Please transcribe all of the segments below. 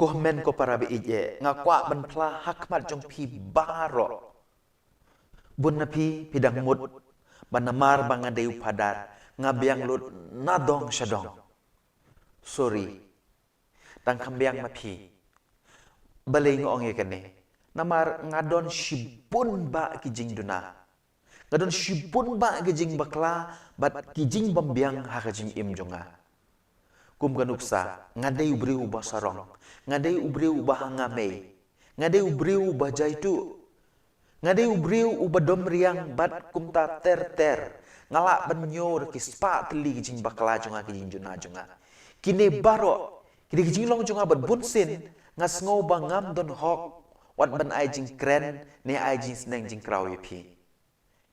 komen ko para beije ngakwa ban pla hakmat jong pi baro bun na pi pidang mut banamar banga deu padat ngabiang lut nadong syadong sorry tang kambiang mapi balay ngong ye kane namar ngadon shibun ba kijing duna ngadon shibun ba kijing bakla bat kijing bambiang ha kijing im jonga kum ganuksa ngadai ubriu basarong ngadai ubriu bahangame ngadai ubriu bajaitu ngadai ubriu ubadom riang bat kumta ter ngalak banyor kispa teli kijing bakla jonga kijing juna jonga kine baro kini kijing long jonga bat bunsin ngas ngau bangam don hok wat ban ai jing kren ne ai jing sneng jing kraw yepi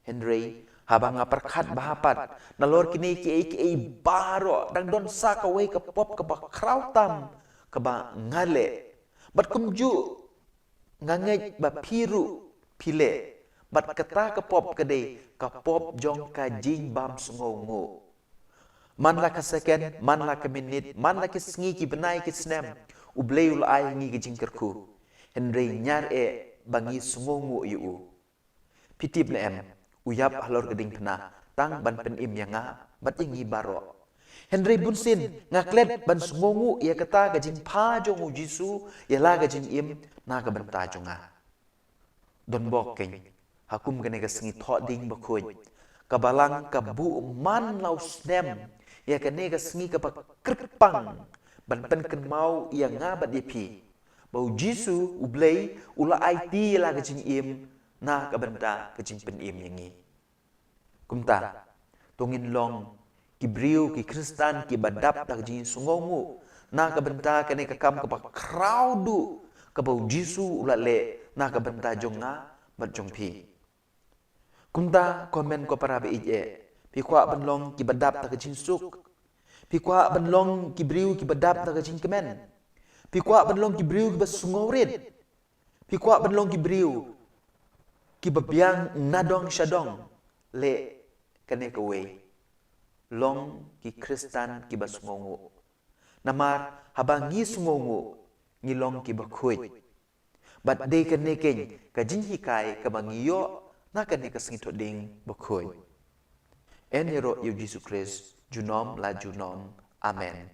Henry habang ngaperkat bahapat nalor kini ki baro dang don sa ka we ka pop ka ba krautam ka ba ngale bat kumju ngangej ba piru pile bat kata ka pop ka de ka pop jong ka jing bam sungongu man la ka second man la ka minute man la ki sngi ki benai ki snem ubleul ai ngi ki jing kerku Henry nyar bangi sungongu yu pitip na em uyap halor geding pena tang ban pen im yanga bat ingi baro Henry bunsin ngaklet ban sungongu ia kata gajing pa jongu jisu ia la gajing im na ka banta jonga don bok keng hakum gane ga singi tho ding bakuj kabalang kabu man lau snem ia kane ga singi ka krpang ban pen ken mau ia ngabat ipi bau jisu ublei ula IT la gajing im na ka banta gajing pen im yangi kumta tongin long kibriu ki kristan ki badap tak jing sungongu na ka benta kene ka kam ka crowdu ka bau jisu ulale na ka benta jonga bat jongpi kumta komen ko para be ije pi kwa banlong ki badap tak jing suk pi kwa banlong kibriu ki badap tak jing kemen pi kwa banlong kibriu ki basungowrit pi kwa banlong kibriu ki babiang nadong syadong le kane kawe long ki kristan ki basungongu namar habang ngi sungongu ngi long ki bakhuj bat de kane ken ka jing hikai ka bangiyo na kane ka singito ding bakhuj enero yu Jesus Christ junom la junom amen